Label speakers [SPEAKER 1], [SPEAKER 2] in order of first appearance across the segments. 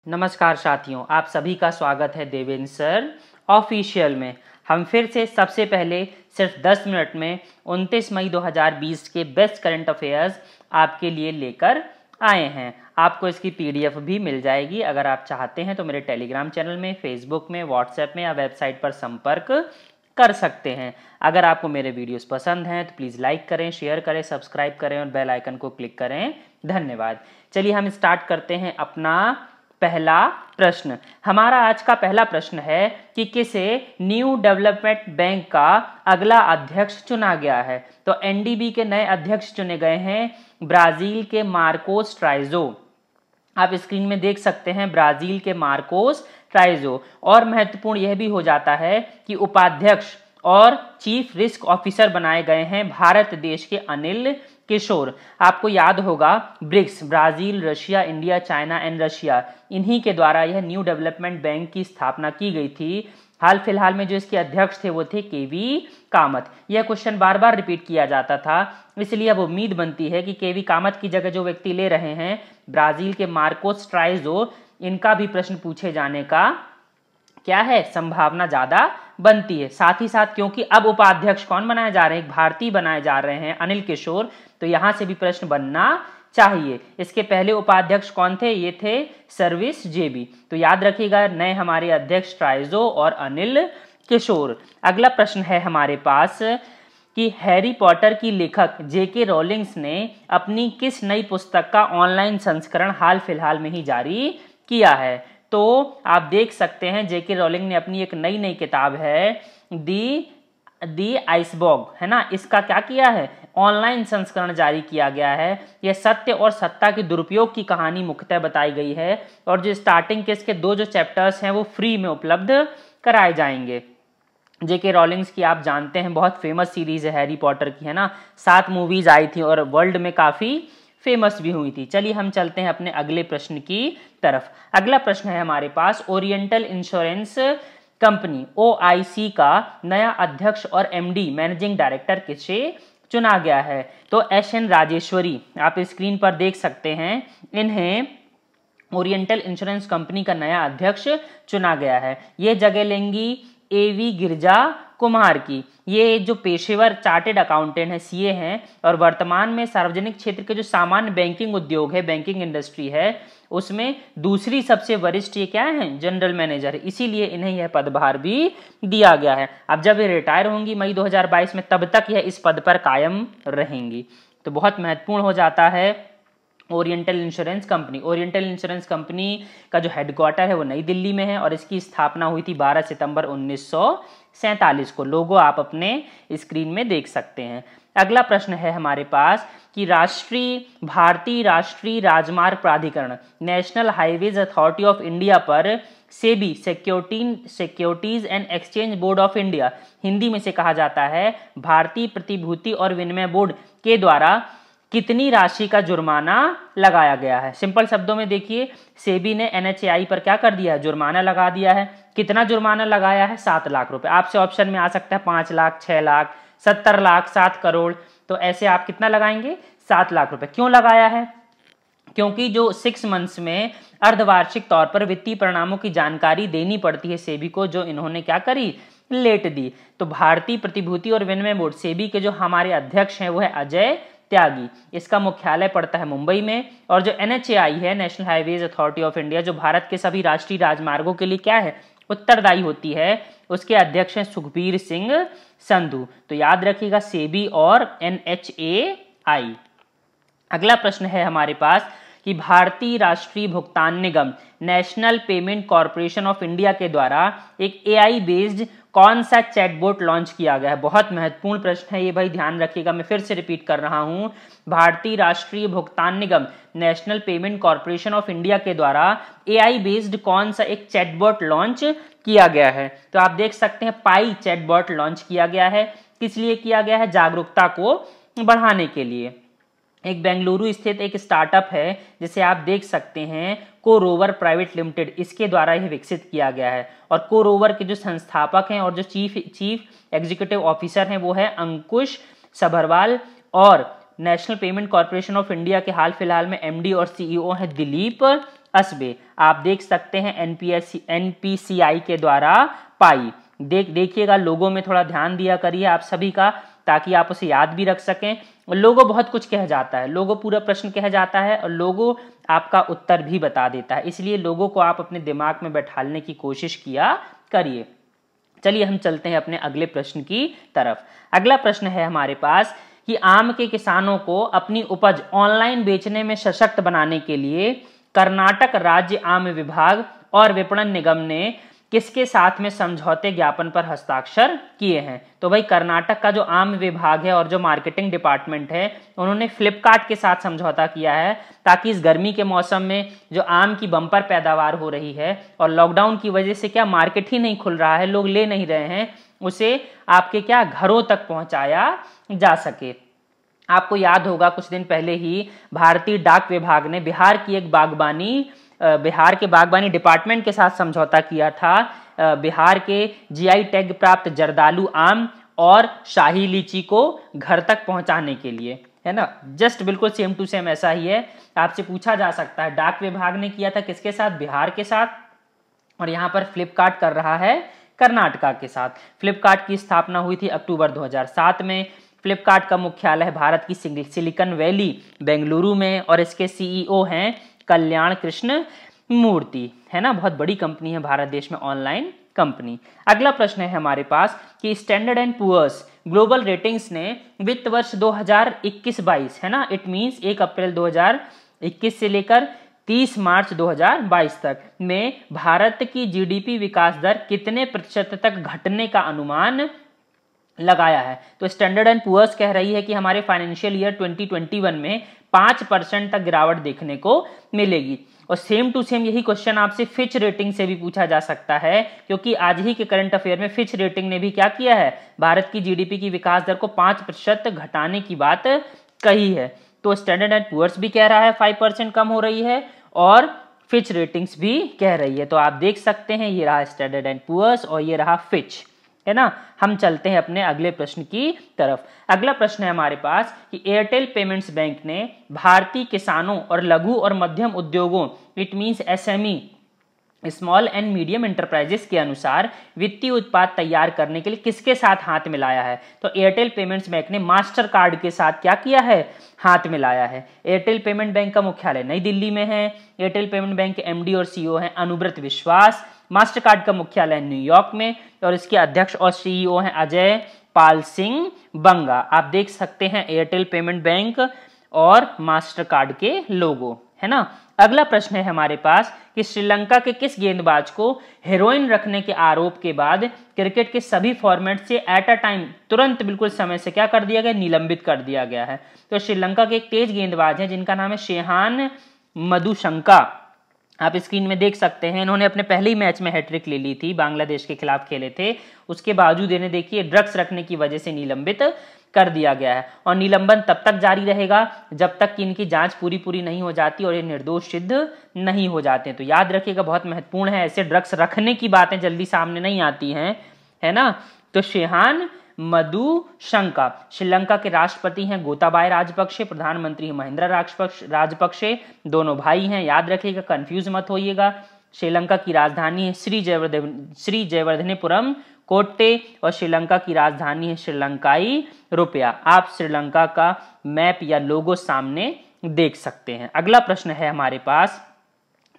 [SPEAKER 1] नमस्कार साथियों, आप सभी का स्वागत है देवेंद्र सर ऑफिशियल में। हम फिर से सबसे पहले सिर्फ 10 मिनट में 29 मई 2020 के बेस्ट करंट अफेयर्स आपके लिए लेकर आए हैं। आपको इसकी पीडीएफ भी मिल जाएगी। अगर आप चाहते हैं तो मेरे टेलीग्राम चैनल में, फेसबुक में, व्हाट्सएप में या वेबसाइट पर संपर्क कर सकते हैं। अगर आपको मेरे वीडियोस पसंद हैं तो प्लीज़ लाइक करें, शेयर करें, सब्सक्राइब करें और बेल आइकन को क्लिक करें। धन्यवाद। चलिए हम स्टार्ट करते हैं अपना पहला प्रश्न। हमारा आज का पहला प्रश्न है कि किसे न्यू डेवलपमेंट बैंक का अगला अध्यक्ष चुना गया है। तो एनडीबी के नए अध्यक्ष चुने गए हैं ब्राजील के मार्कोस ट्राइजो। आप स्क्रीन में देख सकते हैं ब्राजील के मार्कोस ट्राइजो। और महत्वपूर्ण यह भी हो जाता है कि उपाध्यक्ष और चीफ रिस्क ऑफिसर बनाए गए हैं भारत देश के अनिल किशोर। आपको याद होगा BRICS, Brazil, Russia, India, China and Russia, इन्हीं के द्वारा यह न्यू डेवलपमेंट बैंक की स्थापना की गई थी। हाल फिलहाल में जो इसके अध्यक्ष थे वो थे केवी कामत। यह क्वेश्चन बार बार रिपीट किया जाता था, इसलिए अब उम्मीद बनती है कि केवी कामत की जगह जो व्यक्ति ले रहे हैं ब्राजील के मार्कोस ट्राइजो, इनका भी प्रश्न पूछे जाने का क्या है, संभावना ज्यादा बनती है। साथ ही साथ क्योंकि अब उपाध्यक्ष कौन बनाए जा रहे हैं, एक भारतीय बनाए जा रहे हैं अनिल किशोर, तो यहां से भी प्रश्न बनना चाहिए। इसके पहले उपाध्यक्ष कौन थे, ये थे सर्विस जेबी। तो याद रखिएगा नए हमारे अध्यक्ष ट्राइजो और अनिल किशोर। अगला प्रश्न है हमारे पास कि हैरी पॉटर की लेखक जेके रोलिंग्स ने अपनी किस नई पुस्तक का ऑनलाइन संस्करण हाल फिलहाल में ही जारी किया है। तो आप देख सकते हैं जेके रोलिंग ने अपनी एक नई किताब है दी आइसबर्ग, है ना, इसका क्या किया है, ऑनलाइन संस्करण जारी किया गया है। यह सत्य और सत्ता के दुरुपयोग की कहानी मुख्यतः बताई गई है और जो स्टार्टिंग के इसके दो जो चैप्टर्स हैं वो फ्री में उपलब्ध कराए जाएंगे। जेके रोलिंग्स की आप जानते हैं बहुत फेमस सीरीज है हैरी पॉटर की, है ना, 7 मूवीज आई थी और वर्ल्ड में काफी फेमस भी हुई थी। चलिए हम चलते हैं अपने अगले प्रश्न की तरफ। अगला प्रश्न है हमारे पास ओरिएंटल इंश्योरेंस कंपनी OIC का नया अध्यक्ष और MD मैनेजिंग डायरेक्टर किसे चुना गया है। तो SN राजेश्वरी आप स्क्रीन पर देख सकते हैं, इन्हें ओरिएंटल इंश्योरेंस कंपनी का नया अध्यक्ष चुना गया है। ये जगह लेंगी AV गिरजा कुमार की। ये जो पेशेवर चार्टेड अकाउंटेंट है, CA हैं और वर्तमान में सार्वजनिक क्षेत्र के जो सामान्य बैंकिंग उद्योग है, बैंकिंग इंडस्ट्री है, उसमें दूसरी सबसे वरिष्ठ ये क्या है, जनरल मैनेजर है, इसीलिए इन्हें यह पदभार भी दिया गया है। अब जब ये रिटायर होंगी मई 2022 में, तब तक यह इस पद पर कायम रहेंगी। तो बहुत महत्वपूर्ण हो जाता है oriental insurance company. Oriental insurance company का जो हेडक्वार्टर है वो नई दिल्ली में है और इसकी स्थापना हुई थी 12 सितंबर 1947 को। लोगो आप अपने स्क्रीन में देख सकते हैं। अगला प्रश्न है हमारे पास कि भारतीय राष्ट्रीय राजमार्ग प्राधिकरण national highways authority of India पर SEBI securities and exchange board of India, Hindi में से कहा जाता है भारतीय प्रतिभूति और विनिमय बोर्ड के द्वारा कितनी राशि का जुर्माना लगाया गया है। सिंपल शब्दों में देखिए, सेबी ने NHAI पर क्या कर दिया है, जुर्माना लगा दिया है। कितना जुर्माना लगाया है, 7 लाख रुपए। आपसे ऑप्शन में आ सकता है 5 लाख, 6 लाख, 70 लाख, 7 करोड़। तो ऐसे आप कितना लगाएंगे, 7 लाख रुपए। क्यों लगाया है, क्योंकि जो 6 मंथ्स में अर्धवार्षिक तौर पर वित्तीय परिणामों की जानकारी देनी पड़ती है सेबी को, जो इन्होंने क्या करी, लेट दी। तो भारतीय प्रतिभूति और विनिमय बोर्ड सेबी के जो हमारे अध्यक्ष हैं वो है अजय त्यागी। इसका मुख्यालय पड़ता है मुंबई में और जो NHAI है national highways authority of India, जो भारत के सभी राष्ट्रीय राजमार्गों के लिए क्या है, उत्तरदायी होती है, उसके अध्यक्ष हैं सुखबीर सिंह संधू। तो याद रखिएगा सेबी और NHAI। अगला प्रश्न है हमारे पास कि भारतीय राष्ट्रीय भुगतान निगम national payment corporation of India के द्वारा एक AI बेस्ड कौन सा चैटबॉट लॉन्च किया गया है। बहुत महत्वपूर्ण प्रश्न है ये भाई, ध्यान रखिएगा। मैं फिर से रिपीट कर रहा हूं, भारतीय राष्ट्रीय भुगतान निगम national payment corporation of India के द्वारा AI बेस्ड कौन सा एक चैटबॉट लॉन्च किया गया है। तो आप देख सकते हैं पाई चैटबॉट लॉन्च किया गया है। किस लिए किया गया है, जागरूकता को बढ़ाने के लिए। एक बेंगलुरु स्थित एक स्टार्टअप है जिसे आप देख सकते हैं कोरोवर प्राइवेट लिमिटेड, इसके द्वारा यह विकसित किया गया है। और कोरोवर के जो संस्थापक हैं और जो चीफ एग्जीक्यूटिव ऑफिसर हैं वो है अंकुश सभरवाल और national payment corporation of India के हाल फिलहाल में MD और CEO हैं दिलीप असबे आप देख सकते हैं NPCI के द्वारा पाई। देखिएगा लोगों में थोड़ा ध्यान दिया करिए आप सभी का, ताकि आप उसे याद भी रख सकें। लोगो बहुत कुछ कह जाता है, लोगो पूरा प्रश्न कह जाता है और लोगो आपका उत्तर भी बता देता है, इसलिए लोगों को आप अपने दिमाग में बैठाने की कोशिश किया करिए। चलिए हम चलते हैं अपने अगले प्रश्न की तरफ। अगला प्रश्न है हमारे पास कि आम के किसानों को अपनी उपज ऑनलाइन बेचने में सशक्त बनाने के लिए कर्नाटक राज्य आम विभाग और विपणन निगम ने किसके साथ में समझौते ज्ञापन पर हस्ताक्षर किए हैं? तो भाई कर्नाटक का जो आम विभाग है और जो मार्केटिंग डिपार्टमेंट है, उन्होंने फ्लिपकार्ट के साथ समझौता किया है, ताकि इस गर्मी के मौसम में जो आम की बम्पर पैदावार हो रही है और लॉकडाउन की वजह से क्या मार्केट ही नहीं खुल रहा है, लोग ले नहीं रहे हैं, उसे आपके क्या घरों तक पहुंचाया जा सके। आपको याद होगा कुछ दिन पहले ही भारतीय डाक विभाग ने बिहार के बागबानी डिपार्टमेंट के साथ समझौता किया था बिहार के GI टैग प्राप्त जर्दालू आम और शाही लीची को घर तक पहुंचाने के लिए, है ना। जस्ट बिल्कुल सेम टू सेम ऐसा ही है। आपसे पूछा जा सकता है डाक विभाग ने किया था किसके साथ? बिहार के साथ, और यहाँ पर फ्लिपकार्ट कर रहा है कर्नाटका के साथ। फ्लिपकार्ट की स्थापना हुई थी अक्टूबर 2007 में। फ्लिपकार्ट का मुख्यालय भारत की सिलिकॉन वैली बेंगलुरु में, और इसके CEO हैं कल्याण कृष्ण मूर्ति, है ना। बहुत बड़ी कंपनी है भारत देश में, ऑनलाइन कंपनी। अगला प्रश्न है हमारे पास कि Standard and Poor's Global Ratings ने वित्त वर्ष 2021-22, है ना, इट मींस 1 अप्रैल 2021 से लेकर 30 मार्च 2022 तक में भारत की GDP विकास दर कितने प्रतिशत तक घटने का अनुमान लगाया है? तो स्टैंडर्ड एंड पुअर्स कह रही है कि हमारे फाइनेंशियल ईयर 2021 में 5% तक गिरावट देखने को मिलेगी। और सेम टू सेम यही क्वेश्चन आपसे फिच रेटिंग से भी पूछा जा सकता है, क्योंकि आज ही के करंट अफेयर में फिच रेटिंग ने भी क्या किया है? भारत की GDP की विकास दर को 5% घटाने की बात कही है। तो स्टैंडर्ड एंड पुअर्स भी कह रहा है 5% कम हो रही है, और फिच रेटिंग्स भी कह रही है। तो आप देख सकते हैं ये रहा स्टैंडर्ड एंड पुअर्स और ये रहा फिच, है ना। हम चलते हैं अपने अगले प्रश्न की तरफ। अगला प्रश्न है हमारे पास कि एयरटेल पेमेंट्स बैंक ने भारतीय किसानों और लघु और मध्यम उद्योगों, it means SME, small and medium enterprises के अनुसार वित्तीय उत्पाद तैयार करने के लिए किसके साथ हाथ मिलाया है? तो एयरटेल पेमेंट्स बैंक ने मास्टर कार्ड के साथ क्या किया है? हाथ मिलाया है। एयरटेल पेमेंट बैंक का मुख्यालय नई दिल्ली में है। एयरटेल पेमेंट बैंक के MD और CEO हैं अनुव्रत विश्वास। मास्टर कार्ड का मुख्यालय न्यूयॉर्क में, और इसके अध्यक्ष और CEO हैं अजय पाल सिंह बंगा। आप देख सकते हैं एयरटेल पेमेंट बैंक और मास्टर कार्ड के लोगो, है ना। अगला प्रश्न है हमारे पास कि श्रीलंका के किस गेंदबाज को हेरोइन रखने के आरोप के बाद क्रिकेट के सभी फॉर्मेट से एट अ टाइम, तुरंत बिल्कुल समय से क्या कर दिया गया? निलंबित कर दिया गया है। तो श्रीलंका के एक तेज गेंदबाज हैं जिनका नाम है शेहान मधुशंका। आप स्क्रीन में देख सकते हैं, इन्होंने अपने पहले ही मैच में हैट्रिक ले ली थी, बांग्लादेश के खिलाफ खेले थे। उसके बावजूद इन्हें देखिए ड्रग्स रखने की वजह से निलंबित कर दिया गया है, और निलंबन तब तक जारी रहेगा जब तक कि इनकी जांच पूरी नहीं हो जाती और ये निर्दोष सिद्ध नहीं हो जाते। तो याद रखिएगा, बहुत महत्वपूर्ण है, ऐसे ड्रग्स रखने की बातें जल्दी सामने नहीं आती हैं, है ना। तो शेहान मधुशंका। श्रीलंका के राष्ट्रपति हैं गोताबाया राजपक्षे, प्रधानमंत्री महिंद्रा राजपक्षे, दोनों भाई हैं, याद रखिएगा, कंफ्यूज मत होइएगा। श्रीलंका की राजधानी है श्री जयवर्धनेपुरम कोट्टे, और श्रीलंका की राजधानी है श्रीलंकाई रुपया। आप श्रीलंका का मैप या लोगो सामने देख सकते हैं। अगला प्रश्न है हमारे पास,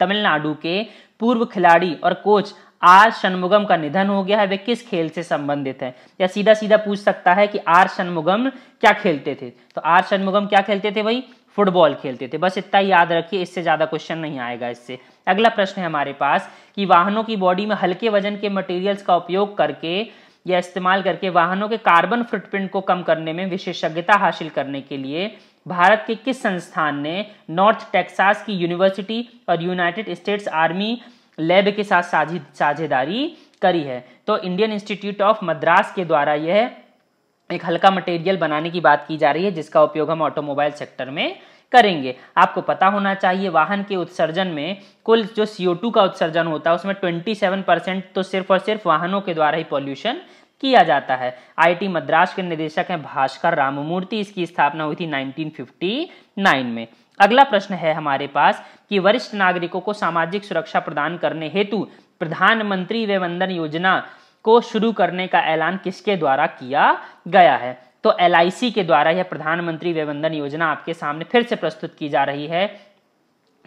[SPEAKER 1] तमिलनाडु के पूर्व खिलाड़ी और कोच आर षणमुगम का निधन हो गया है, वे किस खेल से संबंधित है? या सीधा सीधा पूछ सकता है कि आर षणमुगम क्या खेलते थे? तो आर षणमुगम क्या खेलते थे भाई? फुटबॉल खेलते थे। बस इतना ही याद रखिए, इससे ज्यादा क्वेश्चन नहीं आएगा इससे। अगला प्रश्न है हमारे पास कि वाहनों की बॉडी में हल्के वजन के मटेरियल्स का उपयोग करके या इस्तेमाल करके वाहनों के कार्बन फुटप्रिंट को कम करने में विशेषज्ञता हासिल करने के लिए भारत के किस संस्थान ने नॉर्थ टेक्सास की यूनिवर्सिटी और यूनाइटेड स्टेट्स आर्मी लैब के साथ साझेदारी करी है? तो इंडियन इंस्टीट्यूट ऑफ मद्रास के द्वारा यह एक हल्का मटेरियल बनाने की बात की जा रही है, जिसका उपयोग हम ऑटोमोबाइल सेक्टर में करेंगे। आपको पता होना चाहिए वाहन के उत्सर्जन में कुल जो CO2 का उत्सर्जन होता है उसमें 27% तो सिर्फ और सिर्फ वाहनों के द्वारा ही पॉल्यूशन किया जाता है। IIT मद्रास के निदेशक हैं भास्कर राममूर्ति। इसकी स्थापना हुई थी 1959 में। अगला प्रश्न है हमारे पास कि वरिष्ठ नागरिकों को सामाजिक सुरक्षा प्रदान करने हेतु प्रधानमंत्री वय वंदन योजना को शुरू करने का ऐलान किसके द्वारा किया गया है? तो LIC के द्वारा यह प्रधानमंत्री वय वंदन योजना आपके सामने फिर से प्रस्तुत की जा रही है।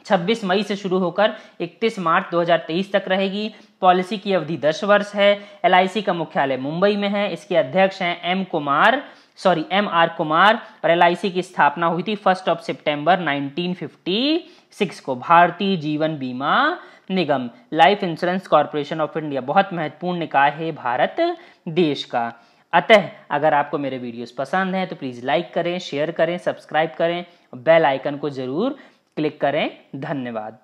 [SPEAKER 1] 26 मई से शुरू होकर 31 मार्च 2023 तक रहेगी। पॉलिसी की अवधि 10 वर्ष है। LIC का मुख्यालय मुंबई में है। इसके अध्यक्ष हैं MR कुमार और LIC की स्थापना हुई थी 1 सितंबर 1956 को। भारतीय जीवन बीमा निगम, life insurance corporation of India, बहुत महत्वपूर्ण निकाय है भारत देश का। अतः अगर आपको मेरे वीडियोस पसंद हैं तो प्लीज़ लाइक करें, शेयर करें, सब्सक्राइब करें, बेल आइकन को जरूर क्लिक करें। धन्यवाद।